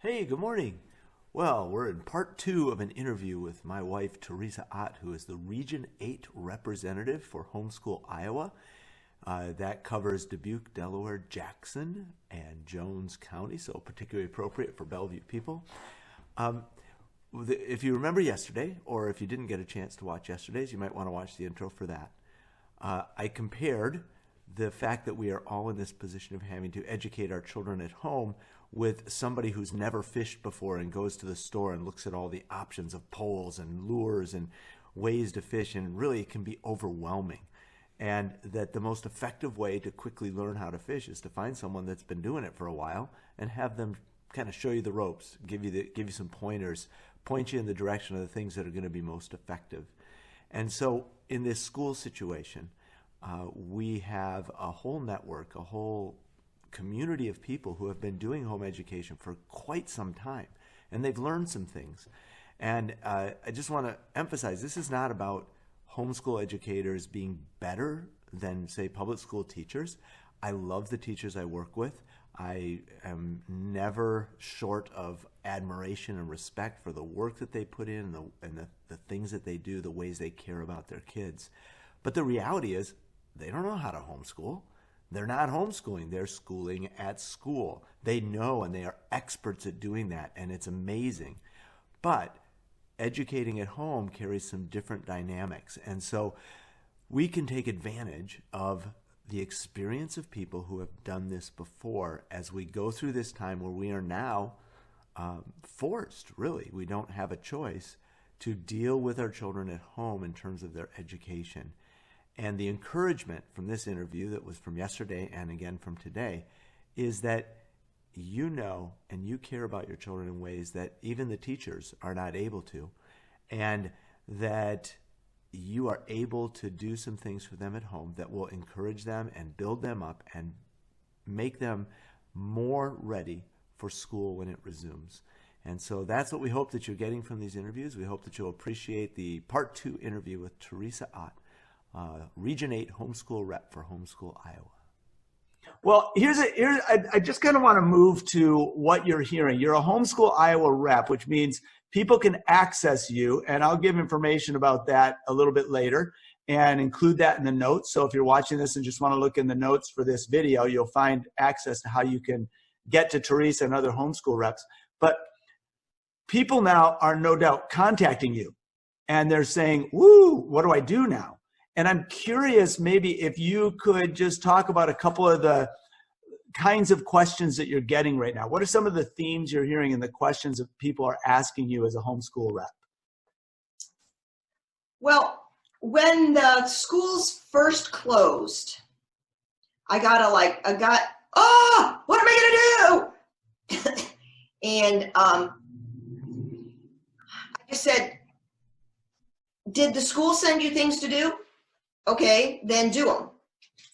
Hey, good morning. Well, we're in part two of an interview with my wife, Teresa Ott, who is the Region 8 representative for Homeschool Iowa. That covers Dubuque, Delaware, Jackson, and Jones County, so particularly appropriate for Bellevue people. If you remember yesterday, or if you didn't get a chance to watch yesterday's, you might want to watch the intro for that. I compared the fact that we are all in this position of having to educate our children at home with somebody who's never fished before and goes to the store and looks at all the options of poles and lures and ways to fish, and really it can be overwhelming. And that the most effective way to quickly learn how to fish is to find someone that's been doing it for a while and have them kind of show you the ropes, give you some pointers, point you in the direction of the things that are going to be most effective. And so in this school situation, we have a whole network, a whole community of people who have been doing home education for quite some time, and they've learned some things. And I just want to emphasize, this is not about homeschool educators being better than, say, public school teachers. I love the teachers I work with. I am never short of admiration and respect for the work that they put in and the things that they do, the ways they care about their kids. But the reality is, they don't know how to homeschool. They're not homeschooling. They're schooling at school. They know, and they are experts at doing that, and it's amazing. But educating at home carries some different dynamics. And so we can take advantage of the experience of people who have done this before as we go through this time where we are now forced, really. We don't have a choice to deal with our children at home in terms of their education. And the encouragement from this interview that was from yesterday and again from today is that you know and you care about your children in ways that even the teachers are not able to, and that you are able to do some things for them at home that will encourage them and build them up and make them more ready for school when it resumes. And so that's what we hope that you're getting from these interviews. We hope that you'll appreciate the part two interview with Teresa Ott, Region 8 homeschool rep for Homeschool Iowa. Well, I just kind of want to move to what you're hearing. You're a Homeschool Iowa rep, which means people can access you, and I'll give information about that a little bit later and include that in the notes. So if you're watching this and just want to look in the notes for this video, you'll find access to how you can get to Teresa and other homeschool reps. But people now are no doubt contacting you, and they're saying, woo, what do I do now? And I'm curious, maybe if you could just talk about a couple of the kinds of questions that you're getting right now. What are some of the themes you're hearing and the questions that people are asking you as a homeschool rep? Well, when the schools first closed, what am I going to do? And I just said, did the school send you things to do? Okay, then do them.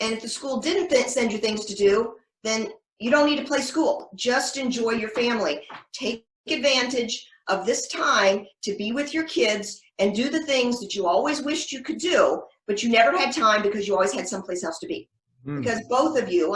And if the school didn't send you things to do, then you don't need to play school. Just enjoy your family. Take advantage of this time to be with your kids and do the things that you always wished you could do, but you never had time because you always had someplace else to be. Because both of you,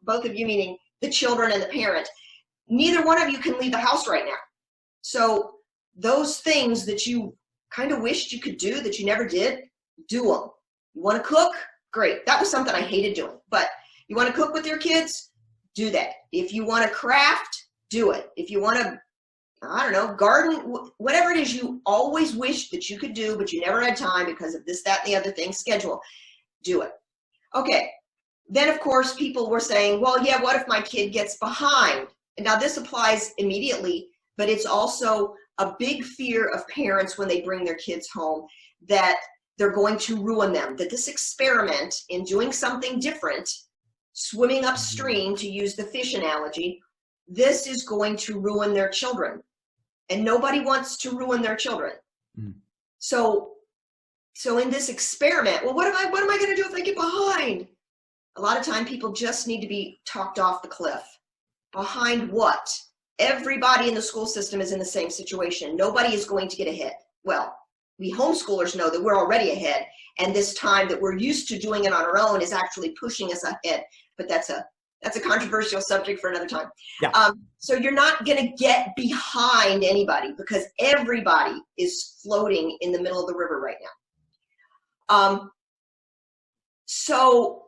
both of you meaning the children and the parent, neither one of you can leave the house right now. So those things that you kind of wished you could do that you never did, do them. You want to cook? Great. That was something I hated doing. But you want to cook with your kids? Do that. If you want to craft, do it. If you want to, garden, whatever it is you always wished that you could do, but you never had time because of this, that, and the other thing, schedule, do it. Okay. Then, of course, people were saying, well, yeah, what if my kid gets behind? And now this applies immediately, but it's also a big fear of parents when they bring their kids home that they're going to ruin them, that this experiment in doing something different, swimming upstream, to use the fish analogy, this is going to ruin their children. And nobody wants to ruin their children. So in this experiment, well, what am I going to do if I get behind? A lot of time people just need to be talked off the cliff. Behind what? Everybody in the school system is in the same situation. Nobody is going to get ahead. Well, we homeschoolers know that we're already ahead, and this time that we're used to doing it on our own is actually pushing us ahead. But that's a That's a controversial subject for another time. Yeah. So you're not going to get behind anybody because everybody is floating in the middle of the river right now. So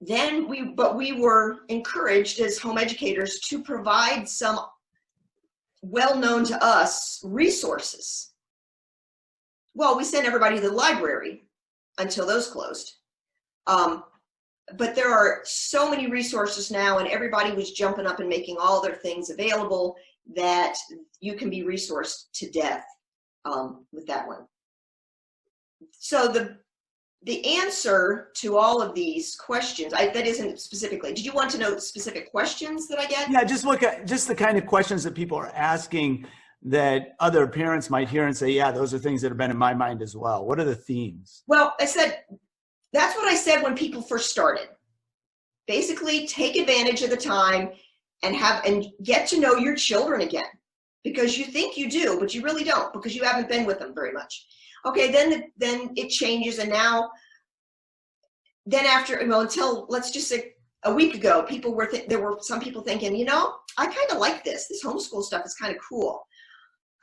then we were encouraged as home educators to provide some well-known to us resources. Well, we sent everybody to the library until those closed. But there are so many resources now, and everybody was jumping up and making all their things available that you can be resourced to death with that one. So the answer to all of these questions, that isn't specifically, did you want to know specific questions that I get? Yeah, just look at just the kind of questions that people are asking that other parents might hear and say, yeah, those are things that have been in my mind as well. What are the themes? Well, that's what I said when people first started. Basically, take advantage of the time and get to know your children again, because you think you do, but you really don't, because you haven't been with them very much. Okay, then it changes, and then after, until, let's just say a week ago, there were some people thinking, I kind of like this homeschool stuff is kind of cool.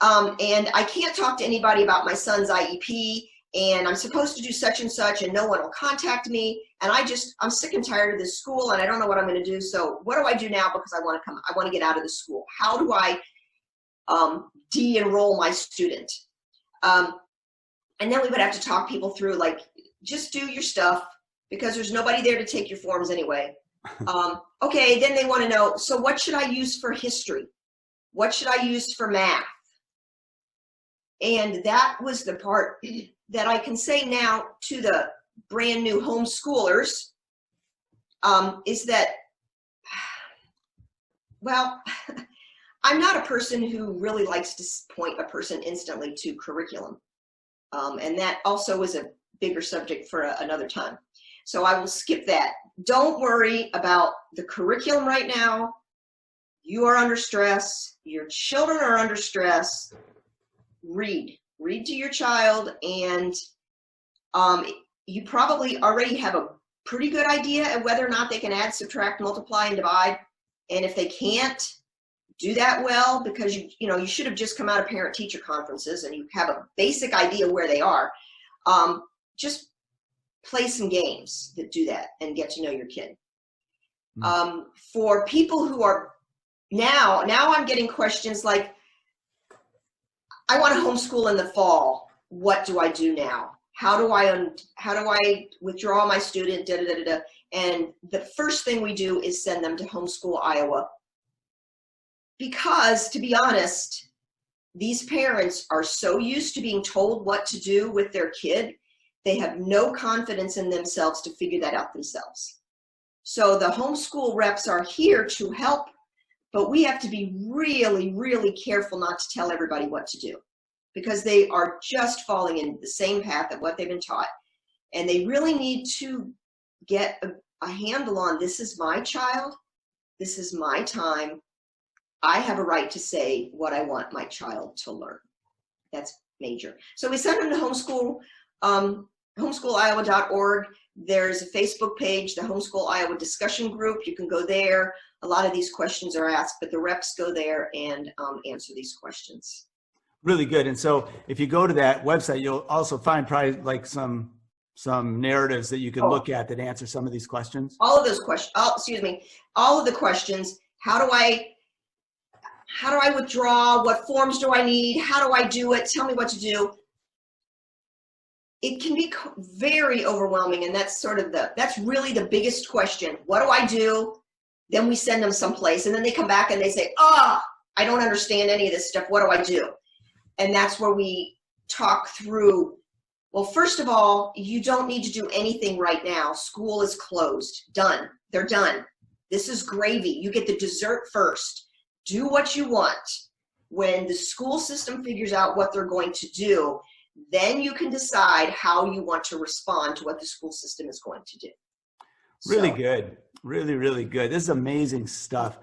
And I can't talk to anybody about my son's IEP, and I'm supposed to do such and such, and no one will contact me. And I'm sick and tired of this school, and I don't know what I'm going to do. So what do I do now? Because I want to get out of the school. How do I de-enroll my student? And then we would have to talk people through, like, just do your stuff, because there's nobody there to take your forms anyway. Okay, then they want to know, so what should I use for history? What should I use for math? And that was the part that I can say now to the brand new homeschoolers, is that, well, I'm not a person who really likes to point a person instantly to curriculum. And that also is a bigger subject for another time. So I will skip that. Don't worry about the curriculum right now. You are under stress. Your children are under stress. Read to your child, and you probably already have a pretty good idea of whether or not they can add, subtract, multiply, and divide. And if they can't do that well, because you should have just come out of parent-teacher conferences and you have a basic idea where they are, just play some games that do that and get to know your kid. For people who are now I'm getting questions like, I want to homeschool in the fall. What do I do now? How do I withdraw my student? Da, da, da, da, da. And the first thing we do is send them to Homeschool Iowa. Because, to be honest, these parents are so used to being told what to do with their kid, they have no confidence in themselves to figure that out themselves. So the homeschool reps are here to help, but we have to be really, really careful not to tell everybody what to do, because they are just falling in the same path of what they've been taught. And they really need to get a handle on, this is my child, this is my time. I have a right to say what I want my child to learn. That's major. So we send them to homeschool, homeschooliowa.org. There's a Facebook page, the Homeschool Iowa discussion group. You can go there. A lot of these questions are asked, but the reps go there and answer these questions. Really good. And so if you go to that website, you'll also find probably like some narratives that you can look at that answer some of these questions. All of those questions, all of the questions. How do I withdraw? What forms do I need? How do I do it? Tell me what to do. It can be very overwhelming, and that's really the biggest question. What do I do? Then we send them someplace, and then they come back and they say, I don't understand any of this stuff. What do I do? And that's where we talk through, well, first of all, you don't need to do anything right now. School is closed. Done. They're done. This is gravy. You get the dessert first. Do what you want. When the school system figures out what they're going to do, then you can decide how you want to respond to what the school system is going to do. Really good. Really, really good. This is amazing stuff.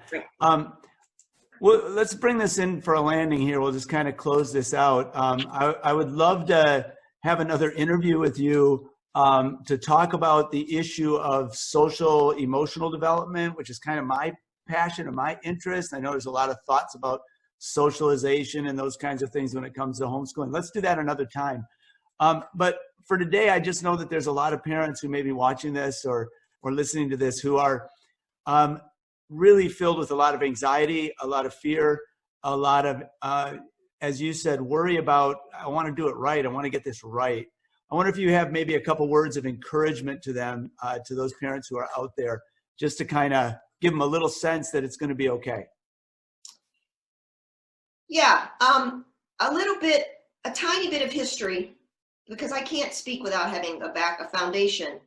Well, let's bring this in for a landing here. We'll just kind of close this out. I would love to have another interview with you to talk about the issue of social emotional development, which is kind of my passion and my interest. I know there's a lot of thoughts about socialization and those kinds of things when it comes to homeschooling. Let's do that another time. But for today, I just know that there's a lot of parents who may be watching this or listening to this who are really filled with a lot of anxiety, a lot of fear, a lot of, as you said, worry about, I want to do it right. I want to get this right. I wonder if you have maybe a couple words of encouragement to them, to those parents who are out there, just to kind of give them a little sense that it's going to be okay. Yeah, a tiny bit of history, because I can't speak without having a foundation.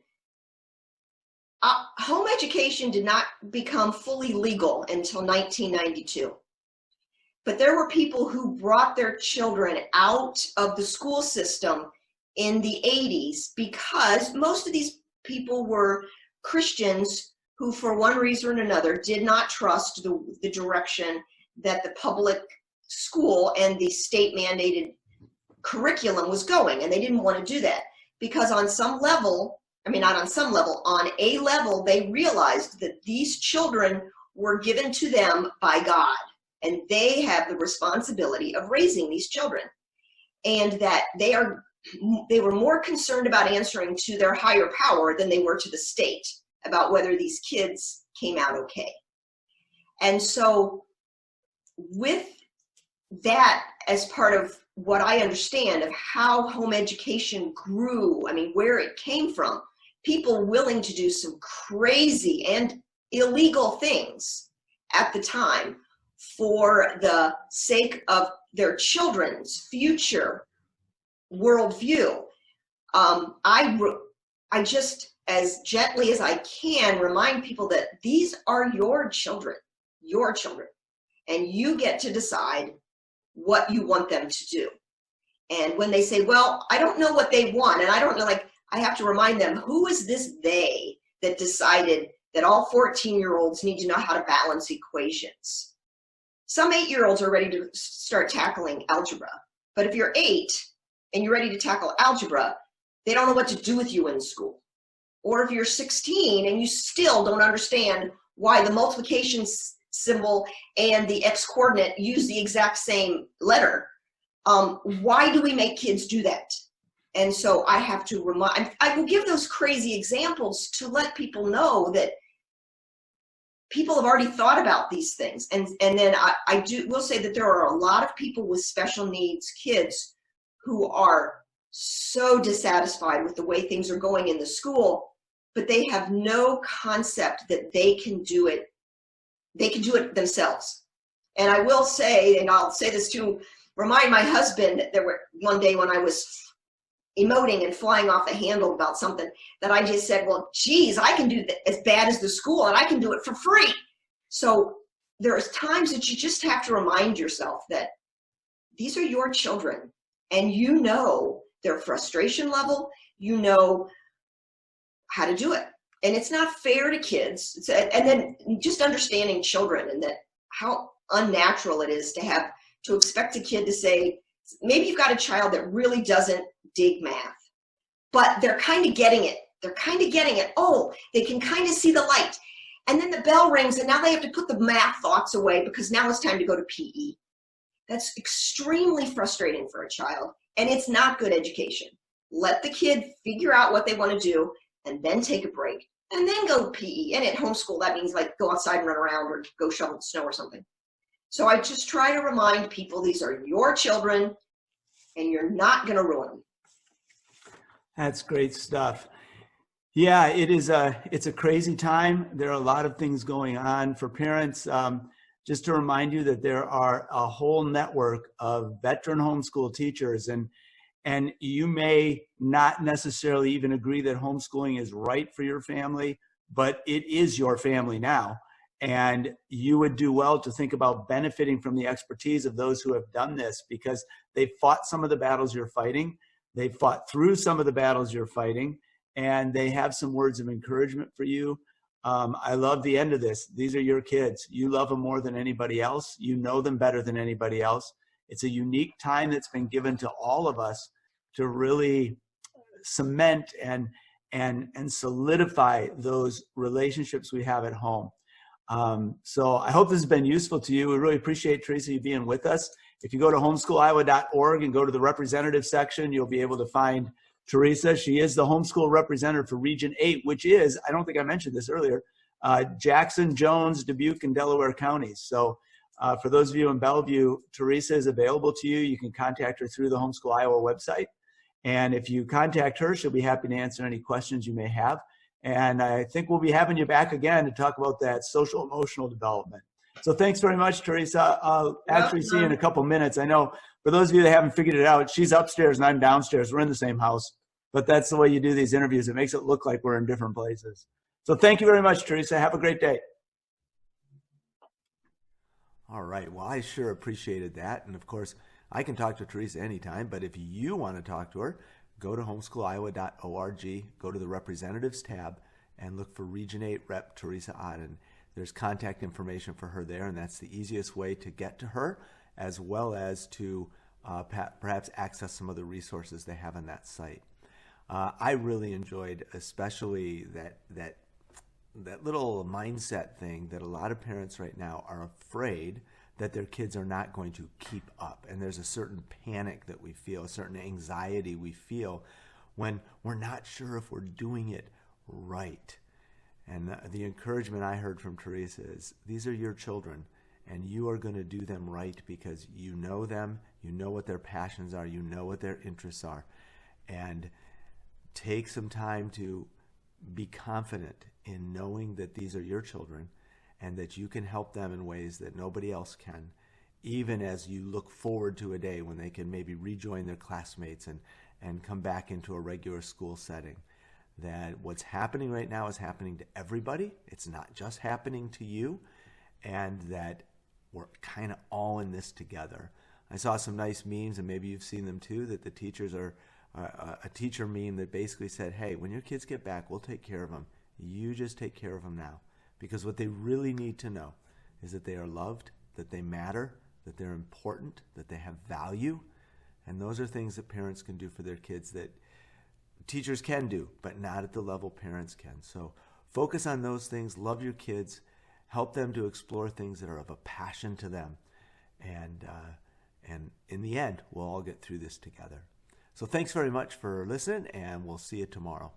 Home education did not become fully legal until 1992. But there were people who brought their children out of the school system in the 80s because most of these people were Christians who, for one reason or another, did not trust the direction that the public school and the state mandated curriculum was going, and they didn't want to do that because on some level, not on some level, on a level, they realized that these children were given to them by God, and they have the responsibility of raising these children, and that they were more concerned about answering to their higher power than they were to the state about whether these kids came out okay. And so with that as part of what I understand of how home education grew, where it came from, people willing to do some crazy and illegal things at the time for the sake of their children's future worldview. I just, as gently as I can, remind people that these are your children, and you get to decide what you want them to do. And when they say, well, I don't know what they want, and I don't know, I have to remind them, who is this they that decided that all 14-year-olds need to know how to balance equations? Some 8-year-olds are ready to start tackling algebra. But if you're 8 and you're ready to tackle algebra, they don't know what to do with you in school. Or if you're 16 and you still don't understand why the multiplication symbol and the x-coordinate use the exact same letter, why do we make kids do that? And so I have to I will give those crazy examples to let people know that people have already thought about these things. And then I will say that there are a lot of people with special needs kids who are so dissatisfied with the way things are going in the school, but they have no concept that they can do it. They can do it themselves. And I will say, and I'll say this to remind my husband, that there were one day when I was emoting and flying off the handle about something that I just said, well, geez, I can do that as bad as the school and I can do it for free. So there's times that you just have to remind yourself that these are your children and you know their frustration level, you know how to do it. And it's not fair to kids. And then just understanding children and that how unnatural it is to expect a kid to say, maybe you've got a child that really doesn't dig math, but they're kind of getting it. Oh, they can kind of see the light. And then the bell rings and now they have to put the math thoughts away because now it's time to go to PE. That's extremely frustrating for a child, and it's not good education. Let the kid figure out what they want to do and then take a break and then go to PE. And at homeschool, that means go outside and run around or go shovel the snow or something. So I just try to remind people these are your children and you're not going to ruin them. That's great stuff. Yeah, it's a crazy time. There are a lot of things going on for parents. Just to remind you that there are a whole network of veteran homeschool teachers, and you may not necessarily even agree that homeschooling is right for your family, but it is your family now. And you would do well to think about benefiting from the expertise of those who have done this, because they fought some of the battles you're fighting. They fought through some of the battles you're fighting, and they have some words of encouragement for you. I love the end of this. These are your kids. You love them more than anybody else. You know them better than anybody else. It's a unique time that's been given to all of us to really cement and solidify those relationships we have at home. So I hope this has been useful to you. We really appreciate, Teresa, you being with us. If you go to homeschooliowa.org and go to the representative section, you'll be able to find Teresa. She is the homeschool representative for Region 8, which is, I don't think I mentioned this earlier, Jackson, Jones, Dubuque, and Delaware counties. So for those of you in Bellevue, Teresa is available to you. You can contact her through the Homeschool Iowa website. And if you contact her, she'll be happy to answer any questions you may have. And I think we'll be having you back again to talk about that social emotional development. So thanks very much, Teresa. I'll actually see you in a couple minutes. I know for those of you that haven't figured it out, she's upstairs and I'm downstairs. We're in the same house, but that's the way you do these interviews. It makes it look like we're in different places. So thank you very much, Teresa. Have a great day. All right. Well, I sure appreciated that. And of course, I can talk to Teresa anytime, but if you want to talk to her, go to homeschooliowa.org, go to the Representatives tab, and look for Region 8 Rep Teresa Ott. There's contact information for her there, and that's the easiest way to get to her, as well as to perhaps access some of the resources they have on that site. I really enjoyed especially that little mindset thing that a lot of parents right now are afraid that their kids are not going to keep up. And there's a certain panic that we feel, a certain anxiety we feel when we're not sure if we're doing it right. And the encouragement I heard from Teresa is, these are your children, and you are going to do them right because you know them, you know what their passions are, you know what their interests are. And take some time to be confident in knowing that these are your children and that you can help them in ways that nobody else can, even as you look forward to a day when they can maybe rejoin their classmates and come back into a regular school setting. That what's happening right now is happening to everybody. It's not just happening to you, and that we're kind of all in this together. I saw some nice memes, and maybe you've seen them too, that the teachers are a teacher meme that basically said, hey, when your kids get back, we'll take care of them. You just take care of them now. Because what they really need to know is that they are loved, that they matter, that they're important, that they have value. And those are things that parents can do for their kids that teachers can do, but not at the level parents can. So focus on those things, love your kids, help them to explore things that are of a passion to them. And in the end, we'll all get through this together. So thanks very much for listening, and we'll see you tomorrow.